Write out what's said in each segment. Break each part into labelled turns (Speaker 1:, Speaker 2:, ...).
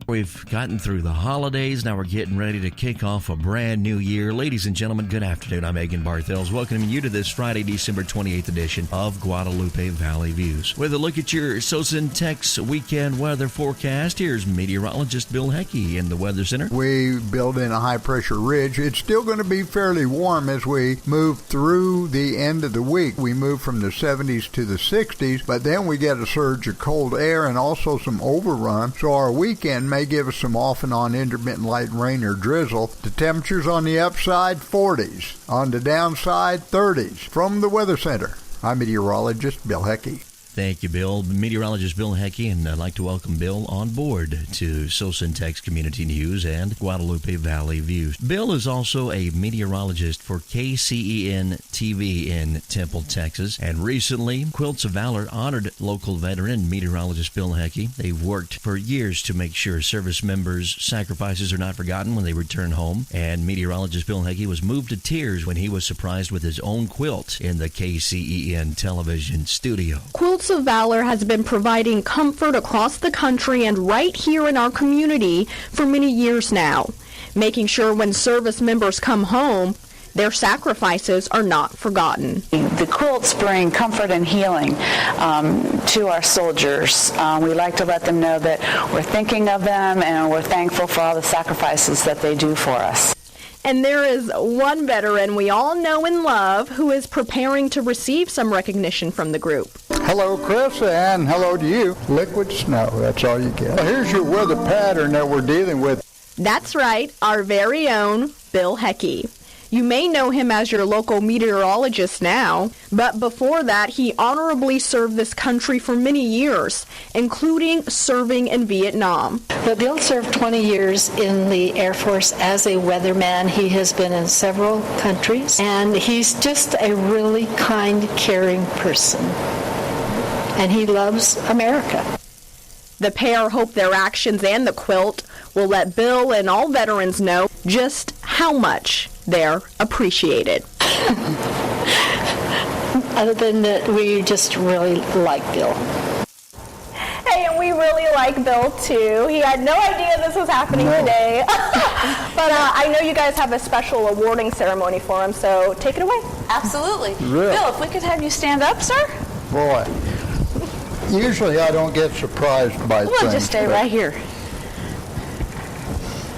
Speaker 1: We've gotten through the holidays. Now we're getting ready to kick off a brand new year. Ladies and gentlemen, good afternoon. I'm Megan Barthels, welcoming you to this Friday, December 28th edition of Guadalupe Valley Views. With a look at your Sosa Tex weekend weather forecast, here's meteorologist Bill Hecke in the Weather Center.
Speaker 2: We build in a high-pressure ridge. It's still going to be fairly warm as we move through the end of the week. We move from the 70s to the 60s, but then we get a surge of cold air and also some overrun. So our weekend may give us some off and on intermittent light rain or drizzle. The temperatures on the upside, 40s. On the downside, 30s. From the Weather Center, I'm meteorologist Bill Hecke.
Speaker 1: Thank you, Bill. Meteorologist Bill Hecke, and I'd like to welcome Bill on board to Sosa Tex Community News and Guadalupe Valley Views. Bill is also a meteorologist for KCEN TV in Temple, Texas, and recently Quilts of Valor honored local veteran meteorologist Bill Hecke. They've worked for years to make sure service members' sacrifices are not forgotten when they return home, and meteorologist Bill Hecke was moved to tears when he was surprised with his own quilt in the KCEN television studio.
Speaker 3: Quilts of Valor has been providing comfort across the country and right here in our community for many years now, making sure when service members come home, their sacrifices are not forgotten.
Speaker 4: The quilts bring comfort and healing to our soldiers. We like to let them know that we're thinking of them and we're thankful for all the sacrifices that they do for us.
Speaker 3: And there is one veteran we all know and love who is preparing to receive some recognition from the group.
Speaker 2: Hello, Chris, and hello to you. Liquid snow, that's all you get. Here's your weather pattern that we're dealing with.
Speaker 3: That's right, our very own Bill Hecke. You may know him as your local meteorologist now, but before that, he honorably served this country for many years, including serving in Vietnam.
Speaker 5: But Bill served 20 years in the Air Force as a weatherman. He has been in several countries, and he's just a really kind, caring person. And he loves America.
Speaker 3: The pair hope their actions and the quilt will let Bill and all veterans know just how much they're appreciated.
Speaker 5: Other than that, we just really like Bill.
Speaker 3: Hey, and we really like Bill, too. He had no idea this was happening today. But I know you guys have a special awarding ceremony for him, so take it away.
Speaker 4: Absolutely.
Speaker 2: Really?
Speaker 4: Bill, if we could have you stand up, sir.
Speaker 2: Boy, usually I don't get surprised by things.
Speaker 4: We'll just stay right here.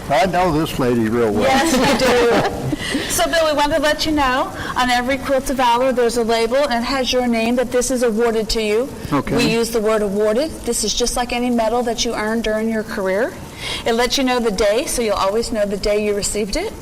Speaker 2: I know this lady real well.
Speaker 4: Yes, you do. So, Bill, we wanted to let you know, on every Quilts of Valor, there's a label, and it has your name, that this is awarded to you.
Speaker 2: Okay.
Speaker 4: We use the word awarded. This is just like any medal that you earned during your career. It lets you know the day, so you'll always know the day you received it.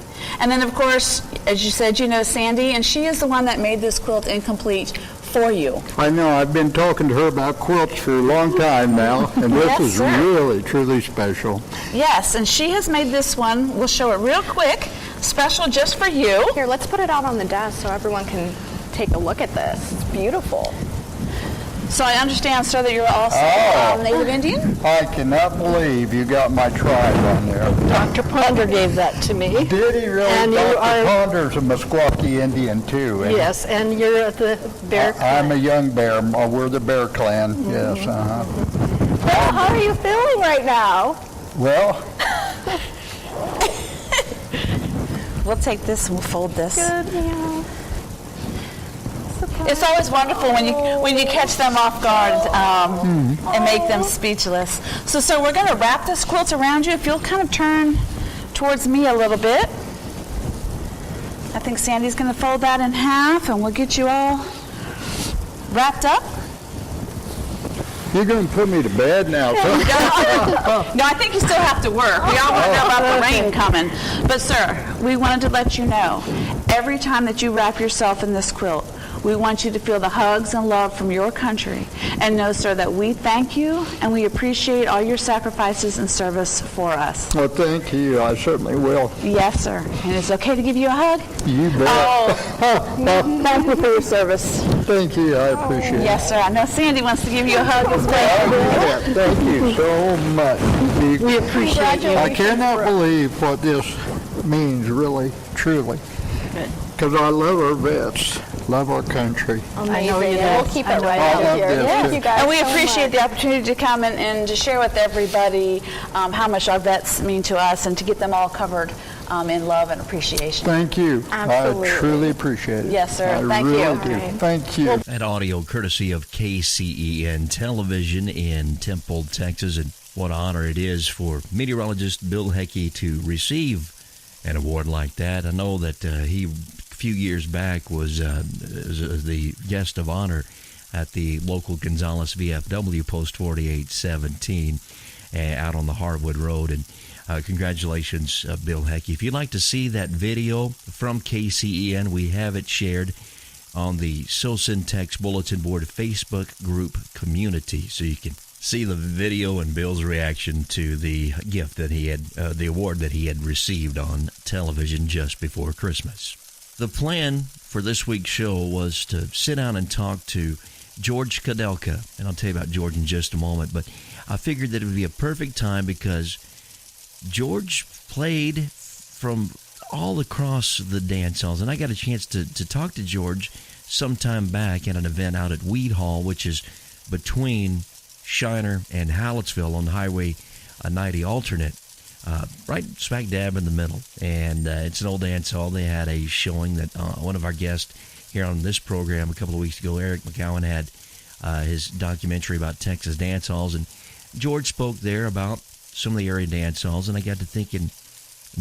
Speaker 4: And then, of course, as you said, you know Sandy, and she is the one that made this quilt incomplete for you.
Speaker 2: I know. I've been talking to her about quilts for a long time now, and this
Speaker 4: Yes,
Speaker 2: is
Speaker 4: sir.
Speaker 2: really, truly special.
Speaker 4: Yes, and she has made this one, we'll show it real quick, special just for you.
Speaker 3: Here, let's put it out on the desk so everyone can take a look at this. It's beautiful.
Speaker 4: So I understand, sir, that you're also Native Indian?
Speaker 2: I cannot believe you got my tribe on there.
Speaker 5: Dr. Ponder gave that to me.
Speaker 2: Did he really?
Speaker 5: And you
Speaker 2: Dr.
Speaker 5: are-
Speaker 2: Ponder's a Meskwaki Indian, too. And
Speaker 5: Yes, and you're the Bear
Speaker 2: I'm a
Speaker 5: Clan.
Speaker 2: young bear. We're the Bear Clan, yes.
Speaker 3: Bill, how are you feeling right now?
Speaker 2: Well,
Speaker 4: We'll take this and we'll fold this.
Speaker 3: Good, yeah.
Speaker 4: It's always wonderful when you catch them off guard and make them speechless. So we're going to wrap this quilt around you. If you'll kind of turn towards me a little bit. I think Sandy's going to fold that in half, and we'll get you all wrapped up.
Speaker 2: you're going to put me to bed now, too.
Speaker 4: No, I think you still have to work. We all want to know about the rain coming. But, sir, we wanted to let you know, every time that you wrap yourself in this quilt, we want you to feel the hugs and love from your country. And know, sir, that we thank you and we appreciate all your sacrifices and service for us.
Speaker 2: Well, thank you. I certainly will.
Speaker 4: Yes, sir. And it's okay to give you a hug?
Speaker 2: You bet.
Speaker 4: Thank you for your service.
Speaker 2: Thank you. I appreciate it.
Speaker 4: Yes, sir. I know Sandy wants to give you a hug as well.
Speaker 2: Yeah, thank you so much.
Speaker 5: We appreciate you.
Speaker 2: I cannot believe what this means, really, truly. Because I love our vets. Love our country.
Speaker 3: Amazing.
Speaker 4: know you do.
Speaker 3: We'll keep it right
Speaker 2: I
Speaker 3: out
Speaker 2: love
Speaker 3: here.
Speaker 2: this,
Speaker 3: Thank
Speaker 2: too.
Speaker 3: you guys
Speaker 4: And we
Speaker 3: so
Speaker 4: appreciate
Speaker 3: much.
Speaker 4: the opportunity to come and to share with everybody how much our vets mean to us and to get them all covered in love and appreciation.
Speaker 2: Thank you.
Speaker 3: Absolutely.
Speaker 2: I truly appreciate it.
Speaker 4: Yes, sir.
Speaker 2: I
Speaker 4: Thank
Speaker 2: really
Speaker 4: you.
Speaker 2: do.
Speaker 3: Right.
Speaker 2: Thank you.
Speaker 1: That audio courtesy of KCEN Television in Temple, Texas. And what honor it is for Meteorologist Bill Hecke to receive an award like that. I know that he, a few years back, was the guest of honor at the local Gonzales VFW Post 4817 out on the Harwood Road. And congratulations, Bill Hecke. If you'd like to see that video from KCEN, we have it shared on the SoSyntex Bulletin Board Facebook group community, so you can see the video and Bill's reaction to the gift that he had, the award that he had received on television just before Christmas. The plan for this week's show was to sit down and talk to George Kudelka, and I'll tell you about George in just a moment, but I figured that it would be a perfect time because George played from all across the dance halls, and I got a chance to talk to George sometime back at an event out at Weed Hall, which is between Shiner and Hallettsville on Highway 90 alternate, right smack dab in the middle. And it's an old dance hall. They had a showing that one of our guests here on this program a couple of weeks ago, Eric McCowan, had his documentary about Texas dance halls, and George spoke there about some of the area dance halls, and I got to thinking,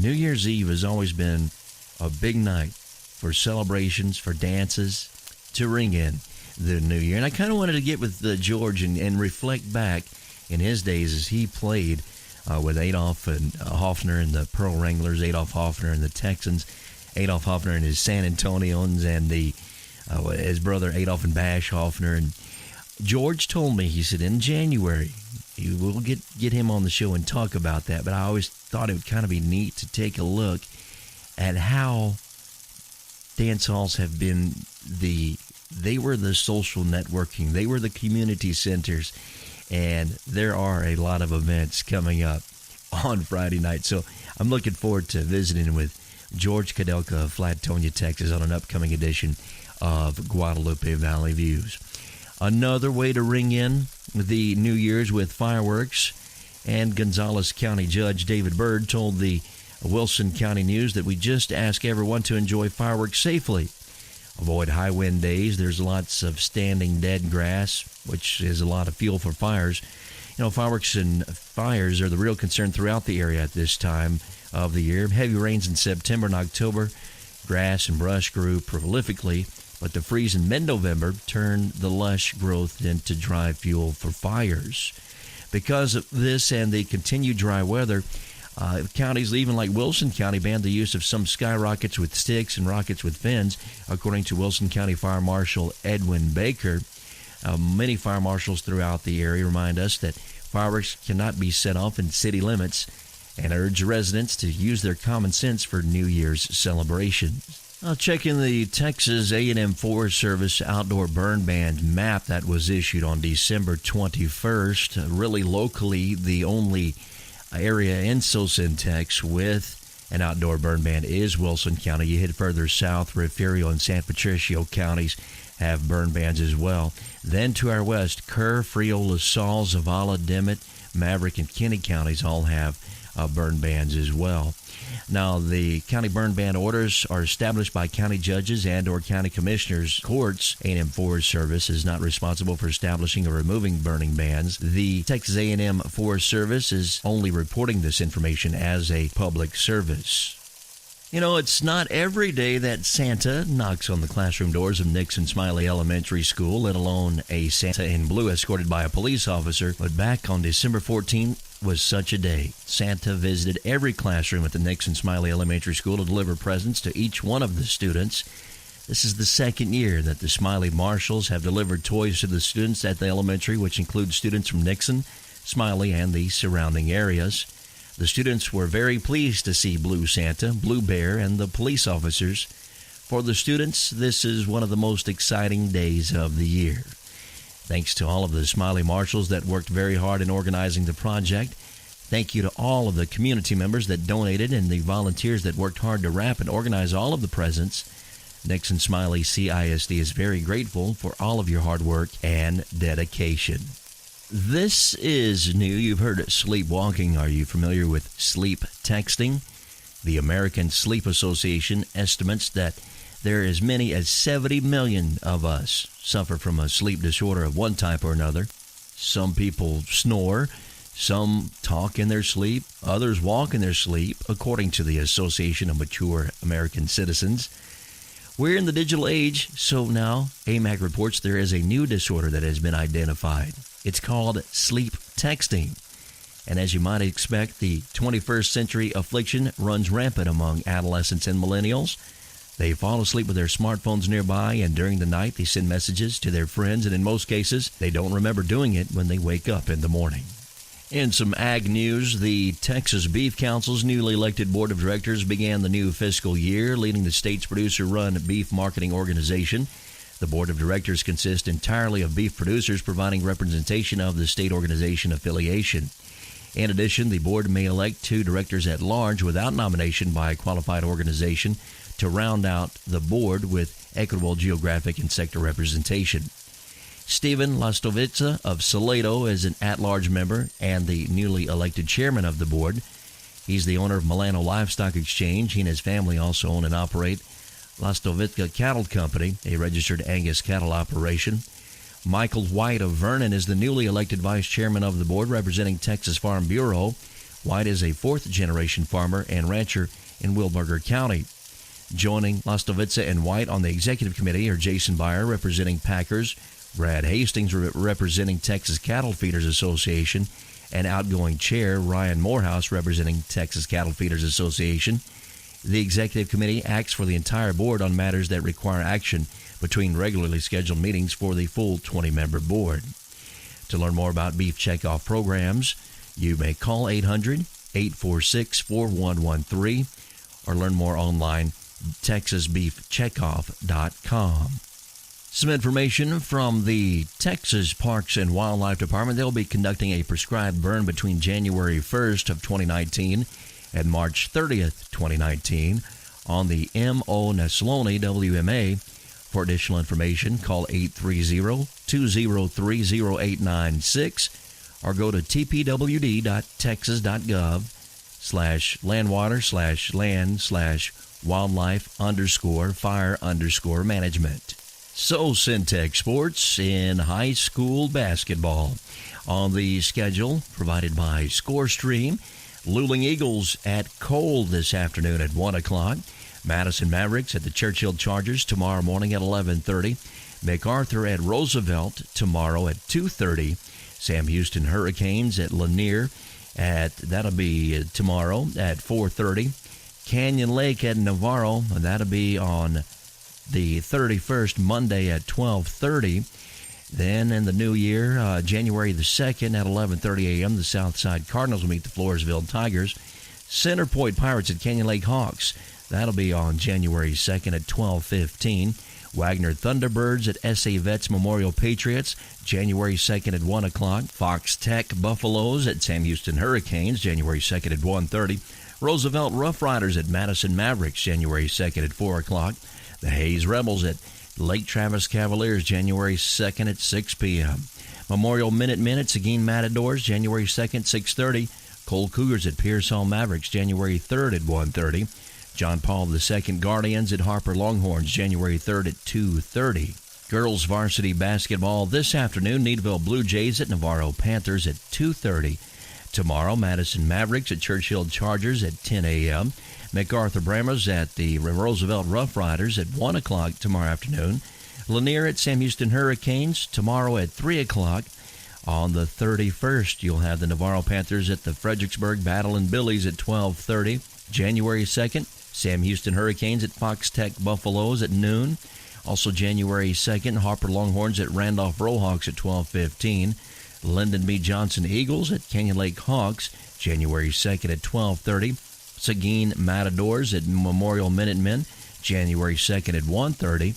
Speaker 1: New Year's Eve has always been a big night for celebrations, for dances, to ring in the new year. And I kind of wanted to get with George and reflect back in his days as he played with Adolph and Hoffner and the Pearl Wranglers, Adolph Hoffner and the Texans, Adolph Hoffner and his San Antonians, and his brother Adolph and Bash Hoffner. And George told me, he said, in January, we'll get him on the show and talk about that, but I always thought it would kind of be neat to take a look at how dance halls have been they were the social networking, they were the community centers, and there are a lot of events coming up on Friday night. So I'm looking forward to visiting with George Kudelka of Flatonia, Texas on an upcoming edition of Guadalupe Valley Views. Another way to ring in the New Year's with fireworks, and Gonzales County Judge David Byrd told the Wilson County News that we just ask everyone to enjoy fireworks safely. Avoid high wind days. There's lots of standing dead grass, which is a lot of fuel for fires. You know, fireworks and fires are the real concern throughout the area at this time of the year. Heavy rains in September and October. Grass and brush grew prolifically, but the freeze in mid-November turned the lush growth into dry fuel for fires. Because of this and the continued dry weather, counties, even like Wilson County, banned the use of some skyrockets with sticks and rockets with fins, according to Wilson County Fire Marshal Edwin Baker. Many fire marshals throughout the area remind us that fireworks cannot be set off in city limits and urge residents to use their common sense for New Year's celebrations. I'll check in the Texas A&M Forest Service outdoor burn ban map that was issued on December 21st. Really locally, the only area in SoSyntex with an outdoor burn ban is Wilson County. You head further south, Refugio and San Patricio counties have burn bans as well. Then to our west, Kerr, Frio, LaSalle, Zavala, Dimmitt, Maverick, and Kinney counties all have burn bans as well. Now, the county burn ban orders are established by county judges and or county commissioners' courts. A&M Forest Service is not responsible for establishing or removing burning bans. The Texas A&M Forest Service is only reporting this information as a public service. You know, it's not every day that Santa knocks on the classroom doors of Nixon Smiley Elementary School, let alone a Santa in blue escorted by a police officer. But back on December 14th was such a day. Santa visited every classroom at the Nixon Smiley Elementary School to deliver presents to each one of the students. This is the second year that the Smiley Marshals have delivered toys to the students at the elementary, which includes students from Nixon, Smiley, and the surrounding areas. The students were very pleased to see Blue Santa, Blue Bear, and the police officers. For the students, this is one of the most exciting days of the year. Thanks to all of the Smiley Marshals that worked very hard in organizing the project. Thank you to all of the community members that donated and the volunteers that worked hard to wrap and organize all of the presents. Nixon Smiley CISD is very grateful for all of your hard work and dedication. This is new. You've heard of sleepwalking. Are you familiar with sleep texting? The American Sleep Association estimates that there are as many as 70 million of us suffer from a sleep disorder of one type or another. Some people snore, some talk in their sleep, others walk in their sleep, according to the Association of Mature American Citizens. We're in the digital age, so now AMAC reports there is a new disorder that has been identified. It's called sleep texting. And as you might expect, the 21st century affliction runs rampant among adolescents and millennials. They fall asleep with their smartphones nearby, and during the night they send messages to their friends, and in most cases, they don't remember doing it when they wake up in the morning. In some ag news, the Texas Beef Council's newly elected board of directors began the new fiscal year, leading the state's producer-run beef marketing organization. The board of directors consists entirely of beef producers, providing representation of the state organization affiliation. In addition, the board may elect 2 directors at large without nomination by a qualified organization to round out the board with equitable geographic and sector representation. Stephen Lastovica of Salado is an at-large member and the newly elected chairman of the board. He's the owner of Milano Livestock Exchange. He and his family also own and operate Lastovica Cattle Company, a registered Angus cattle operation. Michael White of Vernon is the newly elected vice chairman of the board, representing Texas Farm Bureau. White is a 4th-generation farmer and rancher in Wilburger County. Joining Lastovica and White on the executive committee are Jason Byer, representing Packers, Brad Hastings, representing Texas Cattle Feeders Association, and outgoing chair Ryan Morehouse, representing Texas Cattle Feeders Association. The executive committee acts for the entire board on matters that require action between regularly scheduled meetings for the full 20-member board. To learn more about beef checkoff programs, you may call 800-846-4113 or learn more online, texasbeefcheckoff.com. Some information from the Texas Parks and Wildlife Department. They'll be conducting a prescribed burn between January 1st of 2019 and March 30th, 2019 on the M.O. Nesloni WMA. For additional information, call 830-203-0896 or go to tpwd.texas.gov/land/wildlife_fire_management. So, Syntech Sports in high school basketball. On the schedule provided by ScoreStream, Luling Eagles at Cole this afternoon at 1 o'clock. Madison Mavericks at the Churchill Chargers tomorrow morning at 11:30. MacArthur at Roosevelt tomorrow at 2:30. Sam Houston Hurricanes at Lanier that'll be tomorrow at 4:30. Canyon Lake at Navarro, that'll be on the 31st, Monday at 12:30. Then in the new year, January the 2nd at 11:30 a.m., the Southside Cardinals will meet the Floresville Tigers. Center Point Pirates at Canyon Lake Hawks. That'll be on January 2nd at 12:15. Wagner Thunderbirds at S.A. Vets Memorial Patriots, January 2nd at 1 o'clock. Fox Tech Buffaloes at Sam Houston Hurricanes, January 2nd at 1:30. Roosevelt Rough Riders at Madison Mavericks, January 2nd at 4 o'clock. The Hayes Rebels at Lake Travis Cavaliers, January 2nd at 6 p.m. Memorial Minutemen at Seguin Matadors, January 2nd, 6:30. Cole Cougars at Pearsall Mavericks, January 3rd at 1:30. John Paul II Guardians at Harper Longhorns, January 3rd at 2:30. Girls varsity basketball this afternoon, Needville Blue Jays at Navarro Panthers at 2:30. Tomorrow, Madison Mavericks at Churchill Chargers at 10 a.m. MacArthur Brahmas at the Roosevelt Rough Riders at 1 o'clock tomorrow afternoon. Lanier at Sam Houston Hurricanes tomorrow at 3 o'clock. On the 31st, you'll have the Navarro Panthers at the Fredericksburg Battle and Billies at 12:30. January 2nd, Sam Houston Hurricanes at Fox Tech Buffaloes at noon. Also January 2nd, Harper Longhorns at Randolph Rollhawks at 12:15. Lyndon B. Johnson Eagles at Canyon Lake Hawks, January 2nd at 12:30. Seguin Matadors at Memorial Minutemen, January 2nd at 1:30.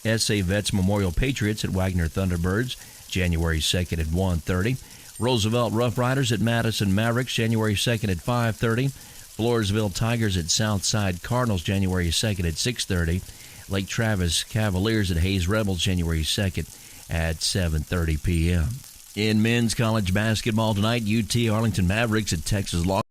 Speaker 1: S.A. Vets Memorial Patriots at Wagner Thunderbirds, January 2nd at 1:30. Roosevelt Rough Riders at Madison Mavericks, January 2nd at 5:30. Floresville Tigers at Southside Cardinals, January 2nd at 6:30. Lake Travis Cavaliers at Hayes Rebels January 2nd at 7:30 p.m. In men's college basketball tonight, UT Arlington Mavericks at Texas Long